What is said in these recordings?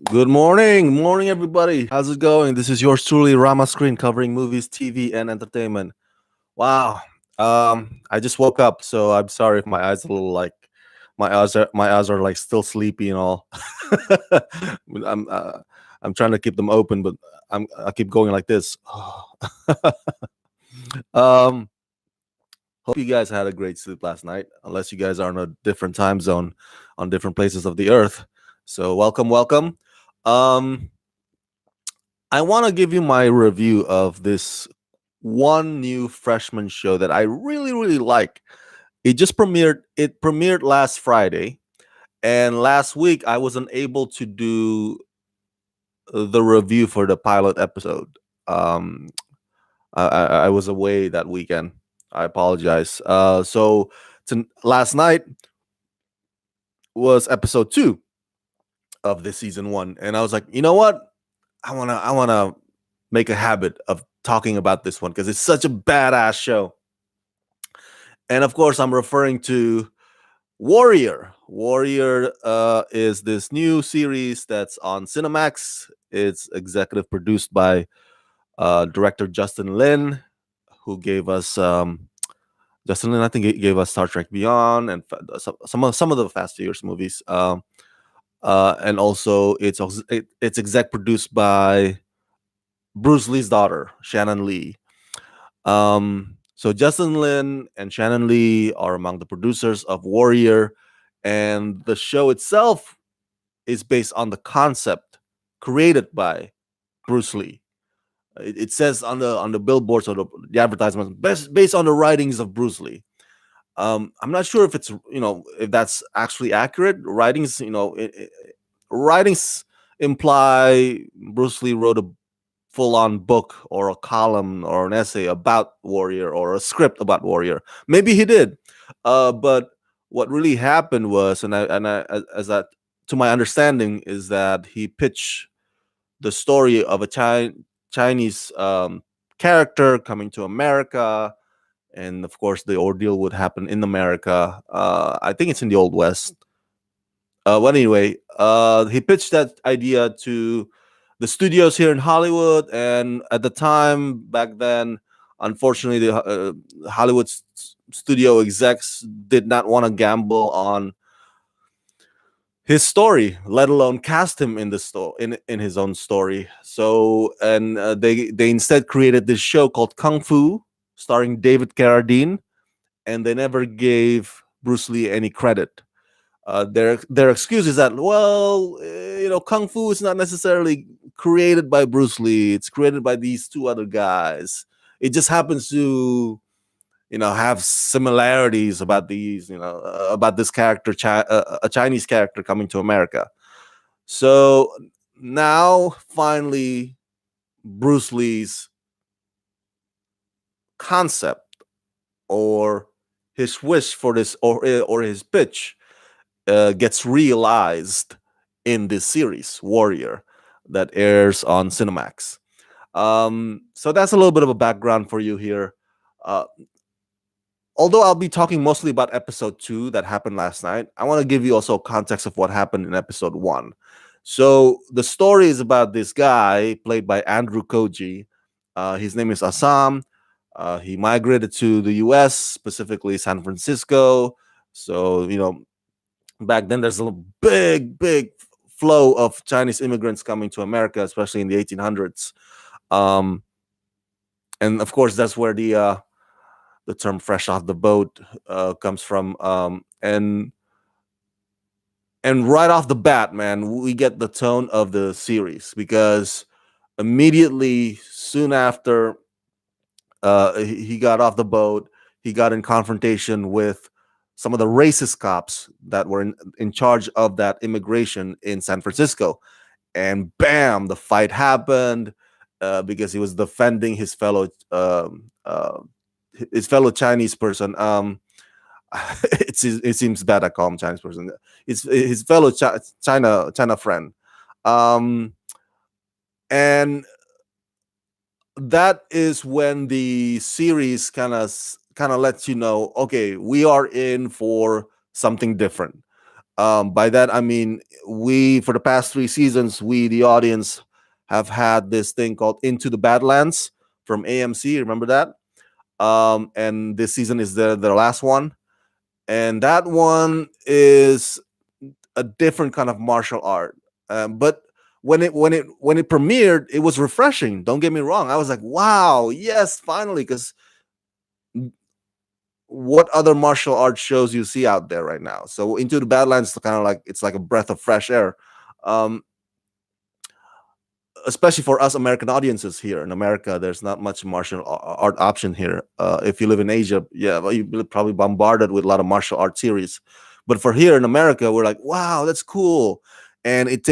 Good morning, everybody. How's it going? This is yours truly, Rama Screen, covering movies, TV, and entertainment. Wow. I just woke up, so I'm sorry if my eyes are a little like my eyes are like still sleepy and all. I'm uh, I'm trying to keep them open, but I keep going like this. um, Hope you guys had a great sleep last night, unless you guys are in a different time zone, on different places of the earth. So welcome. Um, I want to give you my review of this one new freshman show that I really like. It premiered last Friday, and last week I wasn't able to do the review for the pilot episode. Um, I was away that weekend. I apologize. Last night was episode 2 of this season 1, and I was like, you know what? I wanna make a habit of talking about this one because it's such a badass show. And of course, I'm referring to Warrior. Warrior is this new series that's on Cinemax. It's executive produced by director Justin Lin, who gave us Justin Lin. I think he gave us Star Trek Beyond and some of the Fast Furious movies. And also, it's exec produced by Bruce Lee's daughter, Shannon Lee. So Justin Lin and Shannon Lee are among the producers of Warrior, and the show itself is based on the concept created by Bruce Lee. It says on the billboards or the advertisements, based on the writings of Bruce Lee. I'm not sure if it's if that's actually accurate. Writings imply Bruce Lee wrote a full-on book or a column or an essay about Warrior or a script about Warrior. Maybe he did, but what really happened was, as that to my understanding, is that he pitched the story of a Chinese character coming to America, and of course the ordeal would happen in America. I think it's in the Old West. Well, anyway, he pitched that idea to the studios here in Hollywood, and at the time back then, unfortunately, the Hollywood studio execs did not want to gamble on his story, let alone cast him in the in his own story. So, and they instead created this show called Kung Fu, starring David Carradine, and they never gave Bruce Lee any credit. Their excuse is that, well, kung fu is not necessarily created by Bruce Lee. It's created by these two other guys. It just happens to have similarities about about this character, a Chinese character coming to America. So now finally, Bruce Lee's concept, or his wish for this, or his pitch, gets realized in this series, Warrior, that airs on Cinemax. So that's a little bit of a background for you here. Uh, Although I'll be talking mostly about episode 2 that happened last night, I want to give you also context of what happened in episode 1. So the story is about this guy played by Andrew Koji. His name is Assam. He migrated to the US, specifically San Francisco. So, back then there's a big flow of Chinese immigrants coming to America, especially in the 1800s. And of course, that's where the term "fresh off the boat" comes from. And right off the bat, man, we get the tone of the series, because immediately soon after he got off the boat, he got in confrontation with some of the racist cops that were in charge of that immigration in San Francisco. And bam, the fight happened, because he was defending his fellow Chinese person. It seems bad I call him Chinese person. It's his fellow China friend, and that is when the series kind of lets you know, okay, we are in for something different. By that I mean, we for the past 3 seasons, we the audience have had this thing called Into the Badlands from AMC. Remember that? And this season is the last one, and that one is a different kind of martial art. But when it premiered, it was refreshing. Don't get me wrong. I was like, wow, yes, finally, because what other martial arts shows you see out there right now? So Into the Badlands kind of like it's like a breath of fresh air. Um, Especially for us American audiences here in America, there's not much martial art option here. If you live in Asia, yeah, well, you're probably bombarded with a lot of martial art series. But for here in America, we're like, wow, that's cool, and it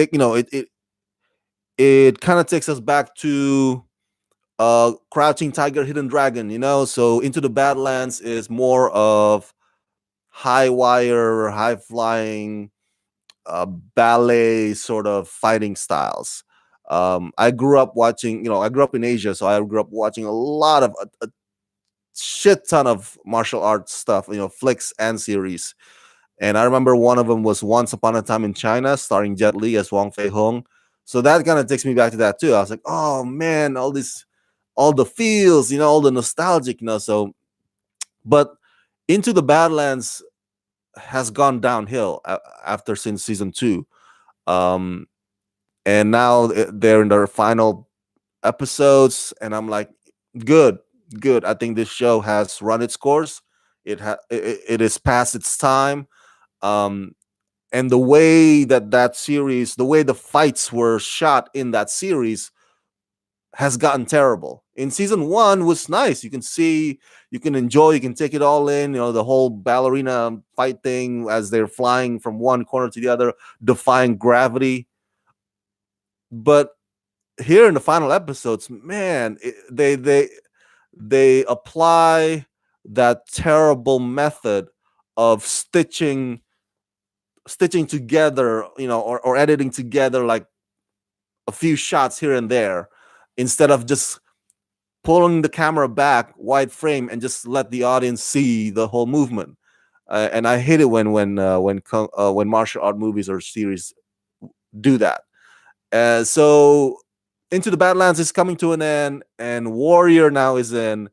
kind of takes us back to Crouching Tiger, Hidden Dragon. So Into the Badlands is more of high wire, high flying ballet sort of fighting styles. I grew up watching, I grew up in Asia, so I grew up watching a lot of a shit ton of martial arts stuff, flicks and series. And I remember one of them was Once Upon a Time in China, starring Jet Li as Wong Fei Hung. So that kind of takes me back to that too. I was like, oh man, all the feels, all the nostalgic, So, but Into the Badlands has gone downhill after since season two. Um, and now they're in their final episodes, and I'm like, good, good. I think this show has run its course. It is past its time. Um, and the way that series, the way the fights were shot in that series, has gotten terrible. In season one was nice. You can see, you can enjoy, you can take it all in. The whole ballerina fight thing as they're flying from one corner to the other, defying gravity. But here in the final episodes, man, they apply that terrible method of stitching together, or editing together like a few shots here and there, instead of just pulling the camera back wide frame and just let the audience see the whole movement. And I hate it when martial art movies or series do that. So Into the Badlands is coming to an end, and Warrior now is in,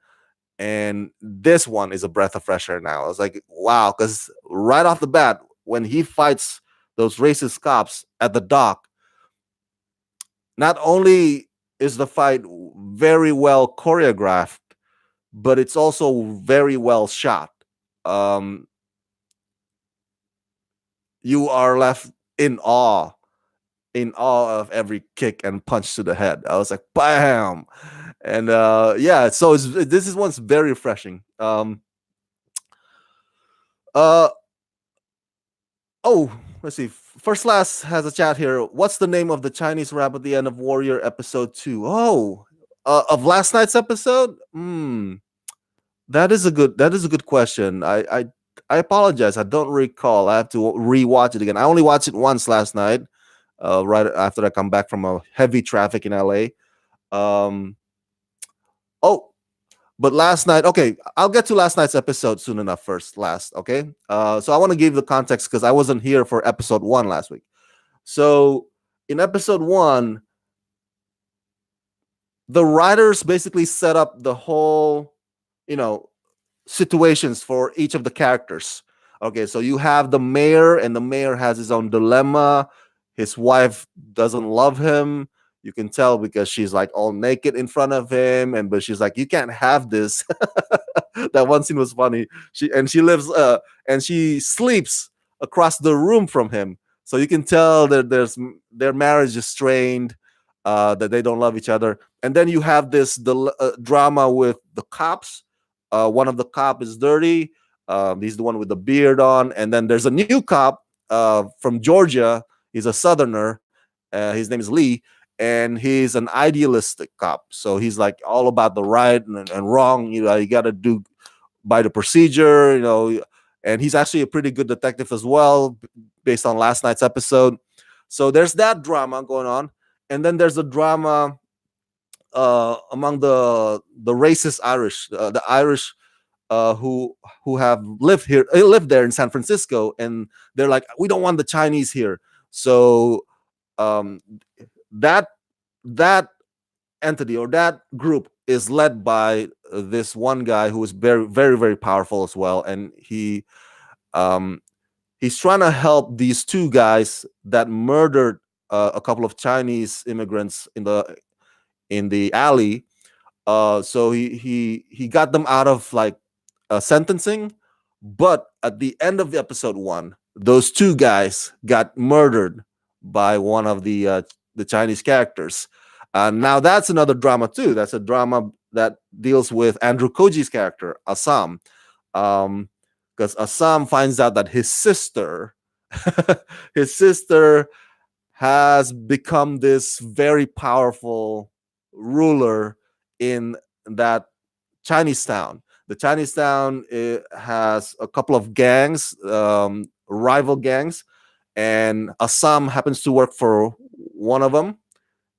and this one is a breath of fresh air now. I was like, wow, because right off the bat, when he fights those racist cops at the dock, not only is the fight very well choreographed, but it's also very well shot. Um, you are left in awe of every kick and punch to the head. I was like, bam. And yeah, so this is one's very refreshing. Uh oh, let's see. First Class has a chat here. What's the name of the Chinese rap at the end of Warrior episode 2? Oh, of last night's episode? That is a good question. I apologize. I don't recall. I have to rewatch it again. I only watched it once last night, right after I come back from a heavy traffic in LA. Um, oh, but last night, okay, I'll get to last night's episode soon enough first, okay? So I want to give the context because I wasn't here for episode 1 last week. So in episode 1, the writers basically set up the whole, you know, situations for each of the characters. Okay, so you have the mayor, and the mayor has his own dilemma. His wife doesn't love him. You can tell because she's like all naked in front of him, but she's like, "You can't have this." That one scene was funny. She sleeps across the room from him, so you can tell that their marriage is strained, that they don't love each other. And then you have the drama with the cops. One of the cop is dirty. He's the one with the beard on. And then there's a new cop from Georgia. He's a Southerner. His name is Lee, and he's an idealistic cop. So he's like all about the right and wrong. You got to do by the procedure. And he's actually a pretty good detective as well, based on last night's episode. So there's that drama going on, and then there's a drama among the racist Irish, the Irish who have lived there in San Francisco, and they're like, we don't want the Chinese here. So um, that that entity or that group is led by this one guy who is very very very powerful as well, and um, he's trying to help these two guys that murdered a couple of Chinese immigrants in the alley. So he got them out of like sentencing, but at the end of the episode one, those two guys got murdered by one of the Chinese characters. Now that's another drama too. That's a drama that deals with Andrew Koji's character Assam, because Assam finds out that his sister, his sister has become this very powerful ruler in that Chinese town. The Chinese town has a couple of gangs, rival gangs, and Assam happens to work for one of them,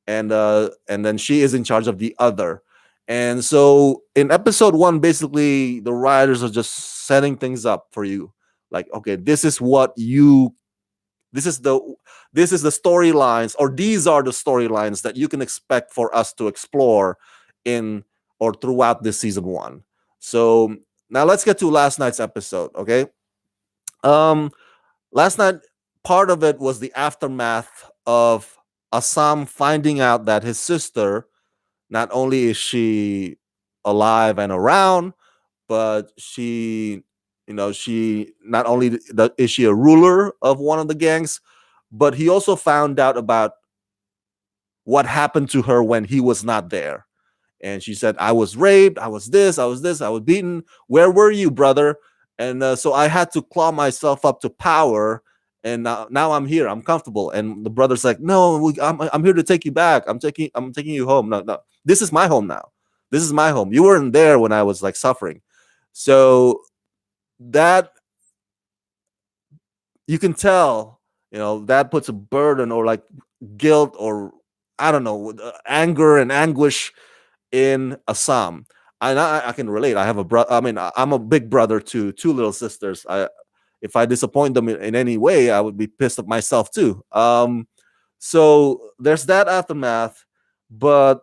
and then she is in charge of the other. And so in episode one, basically the writers are just setting things up for you, like, okay, this is the this is the storylines, or these are the storylines that you can expect for us to explore in or throughout this season one. So now let's get to last night's episode. Okay. um Last night, part of it was the aftermath of Assam finding out that his sister, not only is she alive and around, but she not only is she a ruler of one of the gangs, but he also found out about what happened to her when he was not there. And she said, I was raped, I was this, I was this, I was beaten. Where were you, brother? And so I had to claw myself up to power. And now I'm here, I'm comfortable. And the brother's like, no, I'm here to take you back. I'm taking you home. No, no, this is my home now. This is my home. You weren't there when I was like suffering. So that, you can tell, that puts a burden or like guilt, or I don't know, anger and anguish in Assam. And I can relate. I have a brother. I mean, I'm a big brother to two little sisters. If I disappoint them in any way, I would be pissed at myself too. So there's that aftermath. But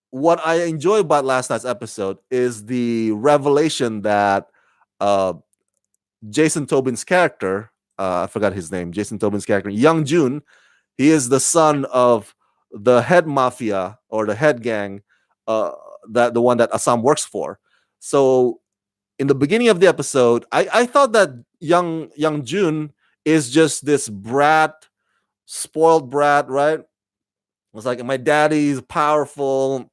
what I enjoy about last night's episode is the revelation that uh, Jason Tobin's character, I forgot his name, Jason Tobin's character, Young Jun, he is the son of the head mafia or the head gang, uh, that the one that Assam works for. So in the beginning of the episode, I thought that young Jun is just this brat, spoiled brat, right? It's like, my daddy's powerful.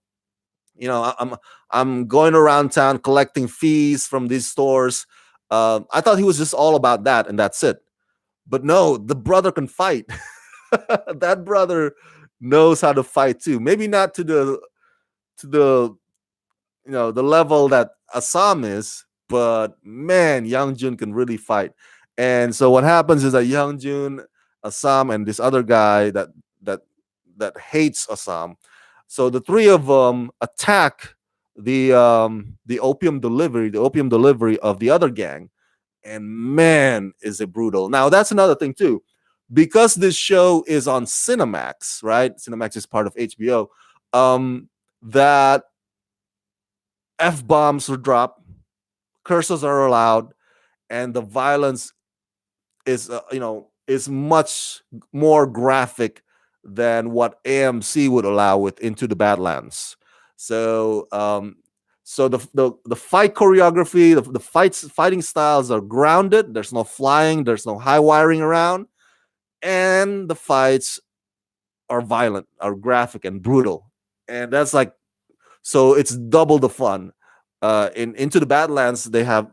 I'm going around town collecting fees from these stores. I thought he was just all about that, and that's it. But no, the brother can fight. That brother knows how to fight too. Maybe not to the the level that Assam is, but man, Young Jun can really fight. And so what happens is that Young Jun, Assam, and this other guy that that hates Assam. So the three of them attack the opium delivery of the other gang, and man, is it brutal. Now that's another thing too, because this show is on Cinemax, right? Cinemax is part of HBO. That f bombs are dropped, curses are allowed, and the violence is much more graphic than what AMC would allow with Into the Badlands. So the fight choreography, the fighting styles are grounded. There's no flying, there's no high wiring around, and the fights are violent, are graphic and brutal. And that's like, so it's double the fun. In Into the Badlands, they have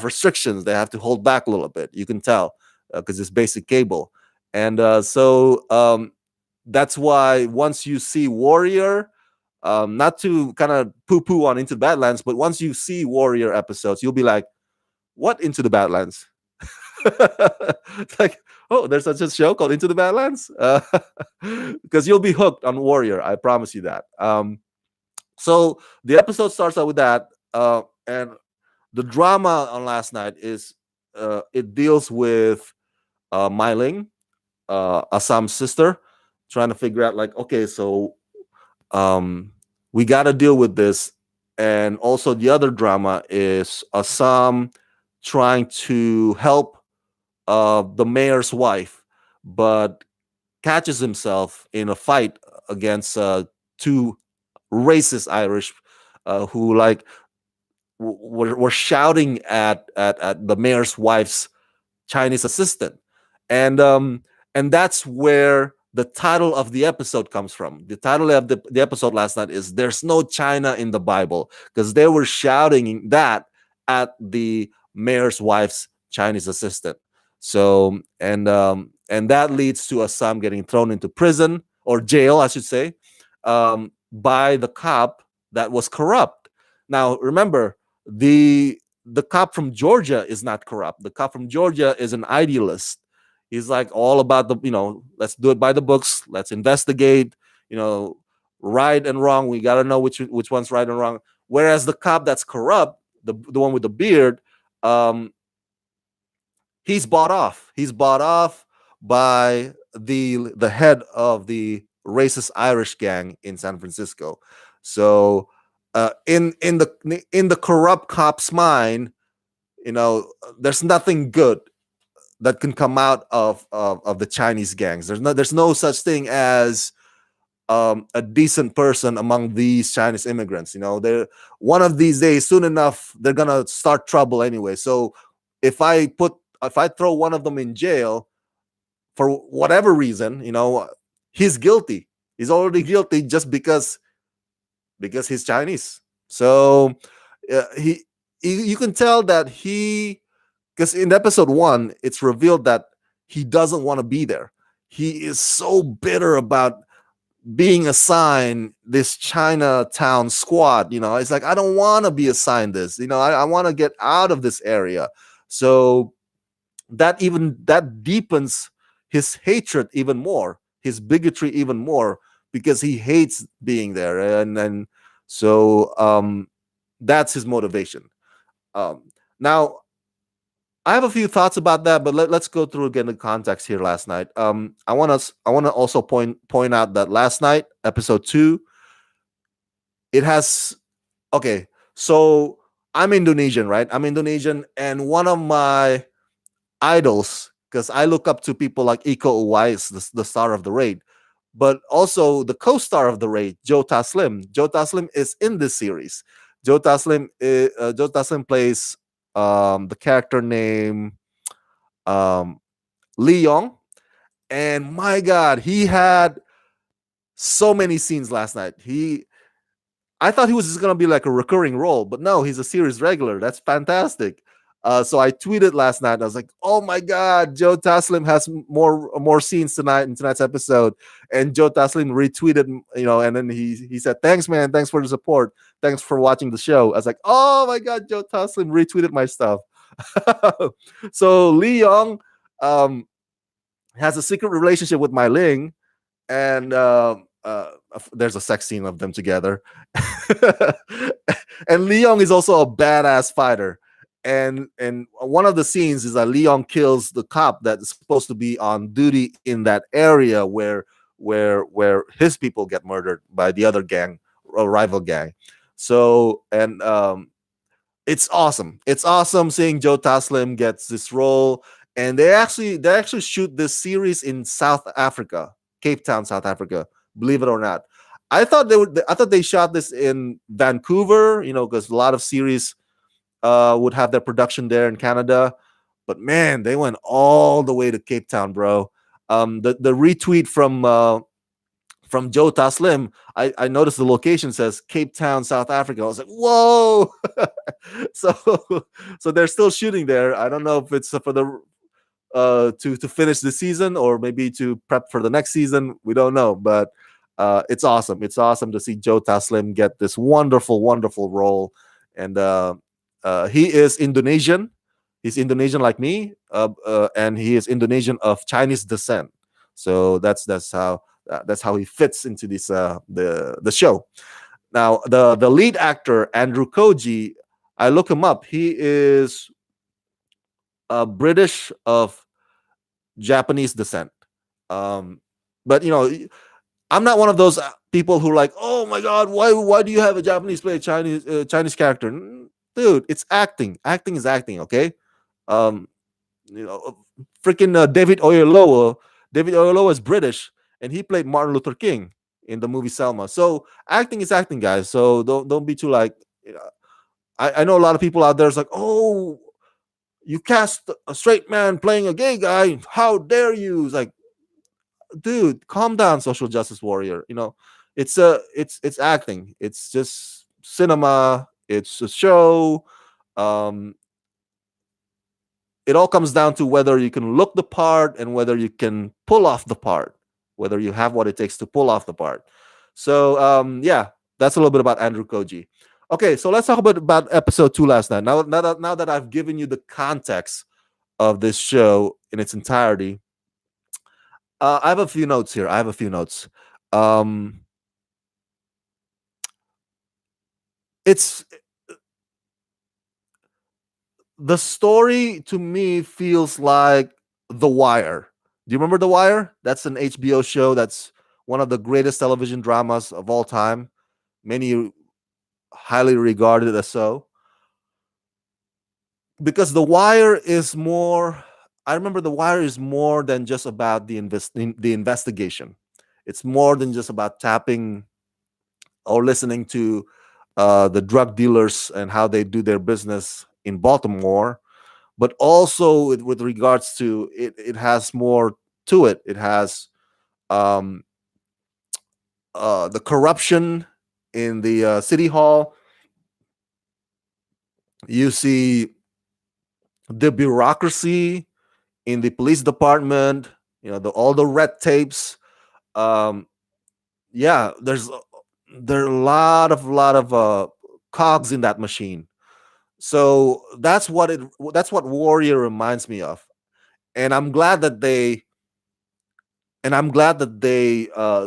restrictions. They have to hold back a little bit. You can tell because it's basic cable, and that's why once you see Warrior, not to kind of poo-poo on Into the Badlands, but once you see Warrior episodes, you'll be like, "What Into the Badlands?" It's like, oh, there's such a show called Into the Badlands, because you'll be hooked on Warrior. I promise you that. So the episode starts out with that, and the drama on last night is it deals with Mai Ling, Assam's sister, trying to figure out like, okay, so um, we got to deal with this. And also the other drama is Assam trying to help the mayor's wife, but catches himself in a fight against two racist Irish who like were shouting at the mayor's wife's Chinese assistant, and that's where the title of the episode comes from. The title of the episode last night is "There's No China in the Bible" because they were shouting that at the mayor's wife's Chinese assistant. So and that leads to Assam getting thrown into prison or jail, I should say, by the cop that was corrupt. Now remember the cop from Georgia is not corrupt. The cop from Georgia is an idealist. He's like all about the, let's do it by the books. Let's investigate, you know, right and wrong. We got to know which one's right and wrong. Whereas the cop that's corrupt, the one with the beard, um, he's bought off. He's bought off by the head of the racist Irish gang in San Francisco. So in the corrupt cop's mind, there's nothing good that can come out of the Chinese gangs. There's no such thing as a decent person among these Chinese immigrants. They're one of these days, soon enough, they're gonna start trouble anyway. So if I throw one of them in jail for whatever reason, he's guilty. He's already guilty just because he's Chinese. So he you can tell that because in episode 1 it's revealed that he doesn't want to be there. He is so bitter about being assigned this Chinatown squad. It's like, I don't want to be assigned this. I want to get out of this area. So that deepens his hatred even more, his bigotry even more, because he hates being there. And so that's his motivation. Now I have a few thoughts about that, but let's go through again the context here last night. I want to also point out that last night, episode 2, it has okay. So I'm Indonesian, right? I'm Indonesian, and one of my idols, because I look up to people like Iko Uwais, the star of the raid, but also the co-star of the raid, Joe Taslim. Joe Taslim is in this series. Joe Taslim plays the character named um, Lee Young, and my God, he had so many scenes last night. I thought he was just gonna be like a recurring role, but no, he's a series regular. That's fantastic. So I tweeted last night. I was like, "Oh my God, Joe Taslim has more scenes tonight in tonight's episode." And Joe Taslim retweeted, and then he said, "Thanks, man. Thanks for the support. Thanks for watching the show." I was like, "Oh my God, Joe Taslim retweeted my stuff." So Lee Young um, has a secret relationship with Mai Ling, and there's a sex scene of them together. And Leon is also a badass fighter. And one of the scenes is that Leon kills the cop that is supposed to be on duty in that area where his people get murdered by the other gang, a rival gang. So and it's awesome. It's awesome seeing Joe Taslim gets this role. And they actually shoot this series in South Africa, Cape Town, South Africa. Believe it or not, I thought they shot this in Vancouver, because a lot of series would have their production there in Canada. But man, they went all the way to Cape Town, bro. The retweet from Joe Taslim, I noticed the location says Cape Town, South Africa. I was like, whoa! so so they're still shooting there. I don't know if it's for the to finish the season or maybe to prep for the next season. We don't know, but it's awesome. It's awesome to see Joe Taslim get this wonderful, wonderful role. And he is Indonesian. He's Indonesian like me, and he is Indonesian of Chinese descent. So that's how he fits into this the show. Now, the lead actor Andrew Koji, I look him up. He is British of Japanese descent. Um, but I'm not one of those people who like, oh my god, why do you have a Japanese play a Chinese character? Dude, it's acting. Acting is acting. Okay, um, freaking David Oyelowo is British, and he played Martin Luther King in the movie Selma. So acting is acting, guys. So don't be too like. I know a lot of people out there is like, oh, you cast a straight man playing a gay guy. How dare you? It's like, dude, calm down, social justice warrior. It's acting. It's just cinema. It's a show. Um, it all comes down to whether you can look the part and whether you can pull off the part, whether you have what it takes to pull off the part. So yeah, that's a little bit about Andrew Koji. Okay, so let's talk about episode 2 last night. Now that I've given you the context of this show in its entirety, I have a few notes here. I have a few notes. Um, it's the story to me feels like The Wire. Do you remember The Wire? That's an HBO show that's one of the greatest television dramas of all time. Many highly regarded as so. Because The Wire is more, I remember The Wire is more than just about the investigation. It's more than just about tapping or listening to the drug dealers and how they do their business in Baltimore, but also with regards to it, it has more to it. It has um, the corruption in the city hall. You see the bureaucracy in the police department. All the red tapes. Um, yeah, there are a lot of cogs in that machine. So that's what Warrior reminds me of, and I'm glad that they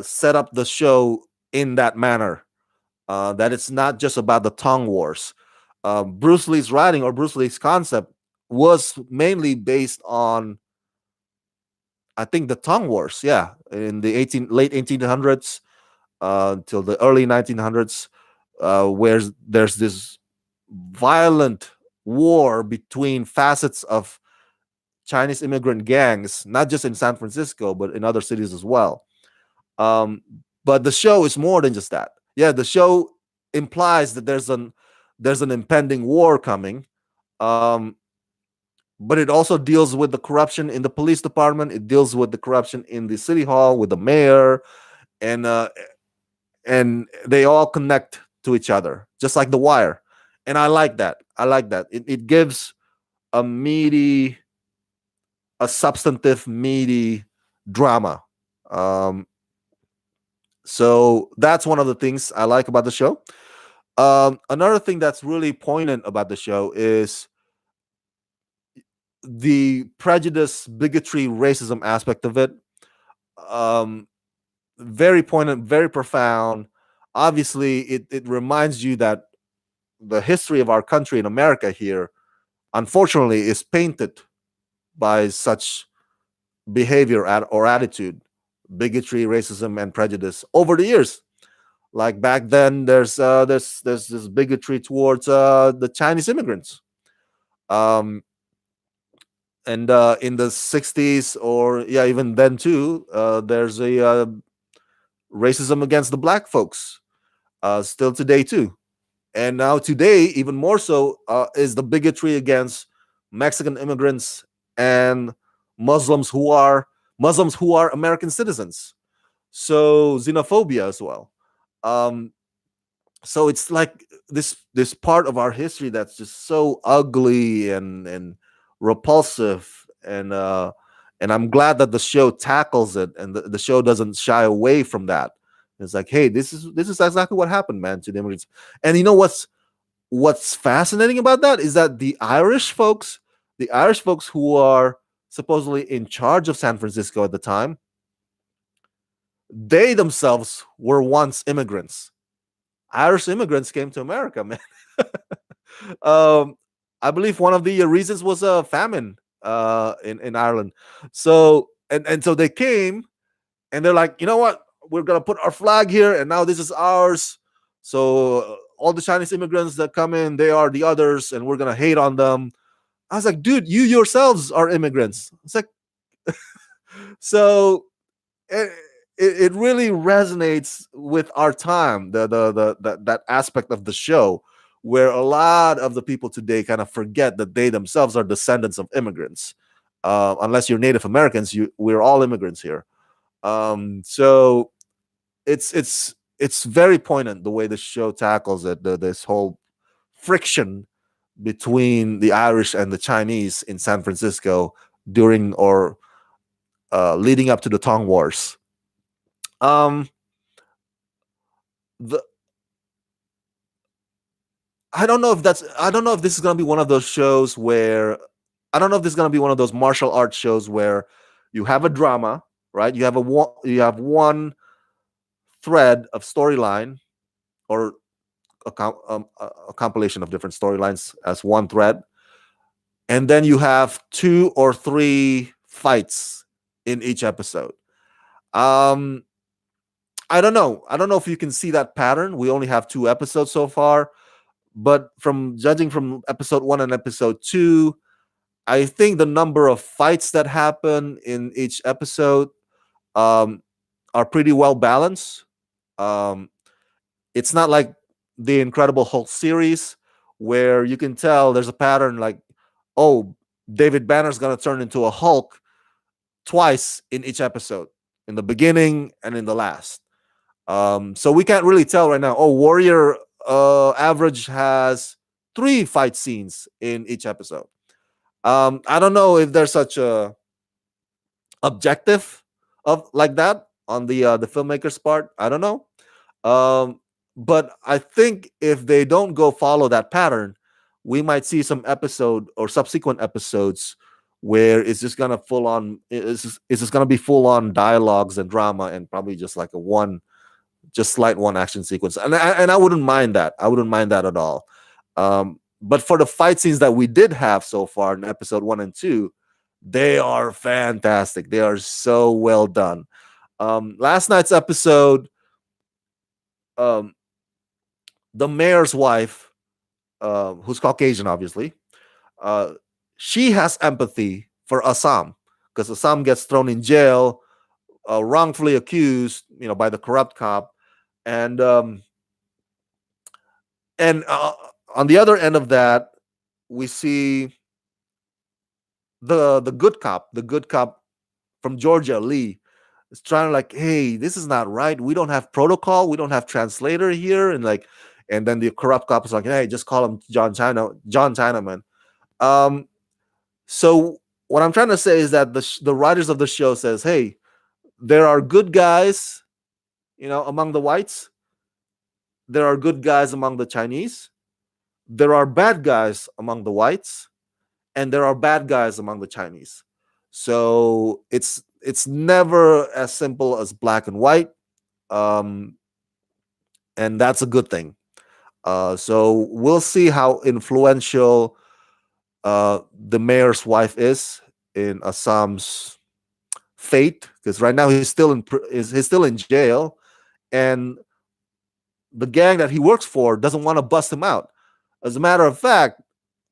set up the show in that manner. That it's not just about the tongue wars. Bruce Lee's writing or Bruce Lee's concept was mainly based on, I think, the tongue wars. Yeah, in the late 1800s till the early 1900s, where there's this violent war between facets of Chinese immigrant gangs, not just in San Francisco but in other cities as well. Um, but the show is more than just that. Yeah, the show implies that there's an impending war coming, um, but it also deals with the corruption in the police department. It deals with the corruption in the city hall with the mayor, and they all connect to each other, just like The Wire. And I like that. I like that. It gives a meaty, a substantive, meaty drama. Um, so that's one of the things I like about the show. Another thing that's really poignant about the show is the prejudice, bigotry, racism aspect of it. Um, Very poignant, very profound. Obviously, it reminds you that the history of our country in America here, unfortunately, is painted by such behavior or attitude, bigotry, racism, and prejudice over the years. Like back then, there's this bigotry towards the Chinese immigrants. Um, and in the 60s, or yeah, even then too, there's a racism against the black folks, still today too. And now today, even more so, is the bigotry against Mexican immigrants and Muslims who are Muslims who are American citizens. So xenophobia as well. Um, so it's like this part of our history that's just so ugly and repulsive, and I'm glad that the show tackles it, and the show doesn't shy away from that. It's like, hey, this is exactly what happened, man, to the immigrants. And you know what's fascinating about that is that the Irish folks who are supposedly in charge of San Francisco at the time, they themselves were once immigrants. Irish immigrants came to America, man. um, I believe one of the reasons was a famine in Ireland. So and so they came and they're like, you know what? We're gonna put our flag here, and now this is ours. So all the Chinese immigrants that come in, they are the others, and we're gonna hate on them. I was like, dude, you yourselves are immigrants. It's like so it, it really resonates with our time. That aspect of the show where a lot of the people today kind of forget that they themselves are descendants of immigrants. Unless you're Native Americans, we're all immigrants here. So it's very poignant the way the show tackles it. This whole friction between the Irish and the Chinese in San Francisco during or leading up to the Tong Wars. Um, the I don't know if this is gonna be one of those shows where I don't know if this is gonna be one of those martial arts shows where you have a drama, right? You have one thread of storyline or a compilation of different storylines as one thread, and then you have two or three fights in each episode. Um, I don't know. I don't know if you can see that pattern. We only have two episodes so far, but from judging from episode one and episode two, I think the number of fights that happen in each episode um, are pretty well balanced. Um, it's not like the Incredible Hulk series where you can tell there's a pattern like, oh, David Banner's going to turn into a Hulk twice in each episode, in the beginning and in the last. So we can't really tell right now. Oh, Warrior average has three fight scenes in each episode. I don't know if there's such a objective of like that on the filmmaker's part. I don't know. Um, but I think if they don't go follow that pattern, we might see some episode or subsequent episodes where it's just gonna full on. It's just gonna be full on dialogues and drama and probably just like a one just slight one action sequence, and I wouldn't mind that. I wouldn't mind that at all. But for the fight scenes that we did have so far in episode one and two, they are fantastic. They are so well done. Last night's episode, um, the mayor's wife, who's Caucasian, obviously, uh, she has empathy for Assam because Assam gets thrown in jail, wrongfully accused, by the corrupt cop, and and on the other end of that, we see the good cop from Georgia, Lee, is trying to like, hey, this is not right. We don't have protocol. We don't have translator here, and like, and then the corrupt cop is like, hey, just call him John Chinaman. Um, so what I'm trying to say is that the writers of the show says, hey, there are good guys, among the whites. There are good guys among the Chinese. There are bad guys among the whites, and there are bad guys among the Chinese. So it's never as simple as black and white, um, and that's a good thing. So we'll see how influential the mayor's wife is in Assam's fate, because right now he's still in jail, and the gang that he works for doesn't want to bust him out. As a matter of fact,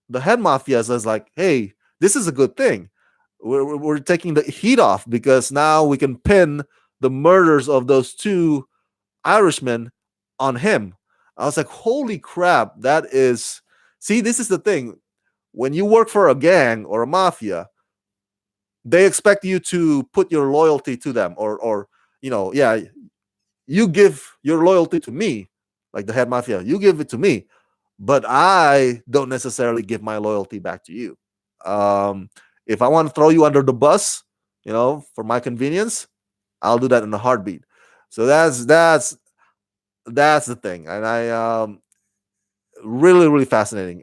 the head mafia says like, hey, this is a good thing. We're taking the heat off because now we can pin the murders of those two Irishmen on him. I was like, holy crap, that is. See, this is the thing. When you work for a gang or a mafia, they expect you to put your loyalty to them, or yeah, you give your loyalty to me, like the head mafia, you give it to me, but I don't necessarily give my loyalty back to you. If I want to throw you under the bus, for my convenience, I'll do that in a heartbeat. So that's the thing, and I really really fascinating.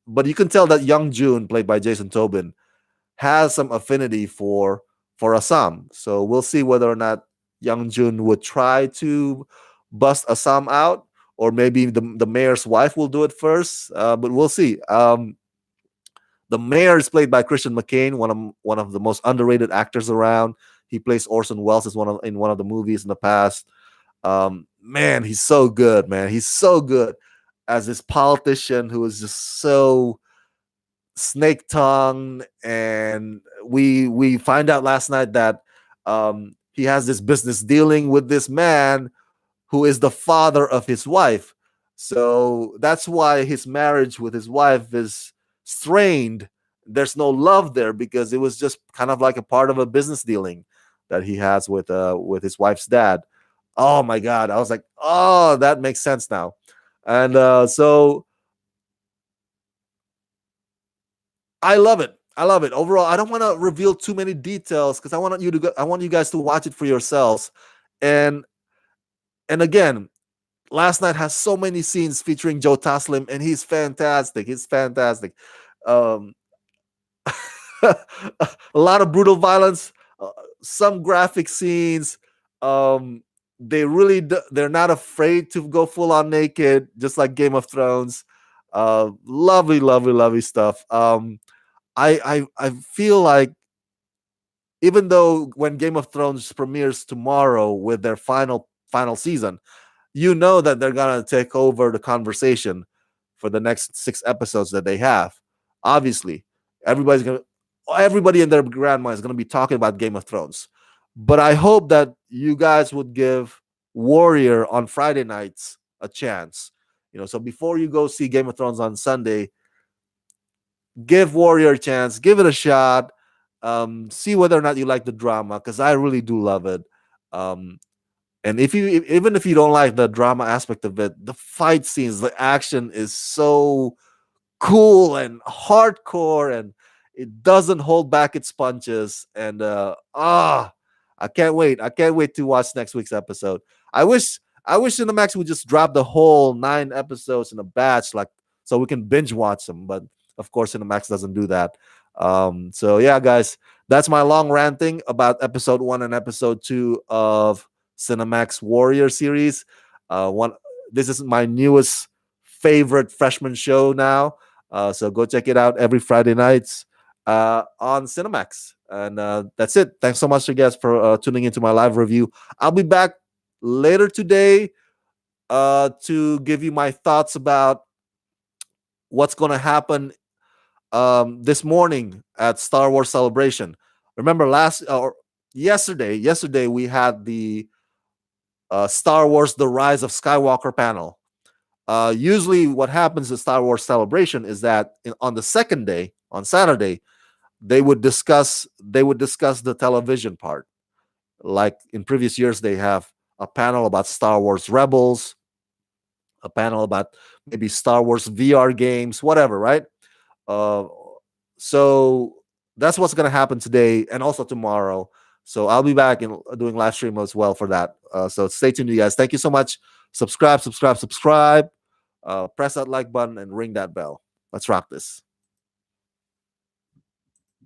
But you can tell that Young June, played by Jason Tobin, has some affinity for Assam. So we'll see whether or not Young Jun would try to bust Assam out, or maybe the mayor's wife will do it first. But we'll see. The mayor is played by Christian McCain, one of the most underrated actors around. He plays Orson Welles as in one of the movies in the past. Man, he's so good, man. He's so good as this politician who is just so snake tongue. And we find out last night that he has this business dealing with this man who is the father of his wife. So that's why his marriage with his wife is strained. There's no love there because it was just kind of like a part of a business dealing that he has with his wife's dad. Oh my god, I was like, oh, that makes sense now. And so I love it. I love it. Overall, I don't want to reveal too many details because I want you guys to watch it for yourselves. And again, last night has so many scenes featuring Joe Taslim, and he's fantastic. He's fantastic. Um, a lot of brutal violence, uh, some graphic scenes. Um, they're not afraid to go full on naked, just like Game of Thrones. Lovely, lovely, lovely stuff. I feel like even though when Game of Thrones premieres tomorrow with their final season, you know that they're gonna take over the conversation for the next 6 episodes that they have. Obviously, everybody and their grandma is gonna be talking about Game of Thrones. But I hope that you guys would give Warrior on Friday nights a chance. So before you go see Game of Thrones on Sunday, give Warrior a chance, give it a shot, see whether or not you like the drama, because I really do love it. Um, and even if you don't like the drama aspect of it, the fight scenes, the action is so cool and hardcore, and it doesn't hold back its punches. And I can't wait. I can't wait to watch next week's episode. I wish Cinemax would just drop the whole 9 episodes in a batch, like so we can binge watch them. But of course, Cinemax doesn't do that. So yeah, guys, that's my long ranting about episode 1 and episode 2 of Cinemax Warrior series. One, this is my newest favorite freshman show now. So go check it out every Friday nights on Cinemax. And that's it. Thanks so much, you guys, for tuning into my live review. I'll be back later today to give you my thoughts about what's going to happen this morning at Star Wars Celebration. Remember yesterday we had the Star Wars: The Rise of Skywalker panel. Usually, what happens at Star Wars Celebration is that on the second day, on Saturday, they would discuss the television part. Like in previous years, they have a panel about Star Wars Rebels, a panel about maybe Star Wars VR games, whatever, right? Uh, so that's what's going to happen today and also tomorrow. So I'll be back and doing live stream as well for that. So stay tuned, you guys. Thank you so much. Subscribe. Press that like button and ring that bell. Let's rock this.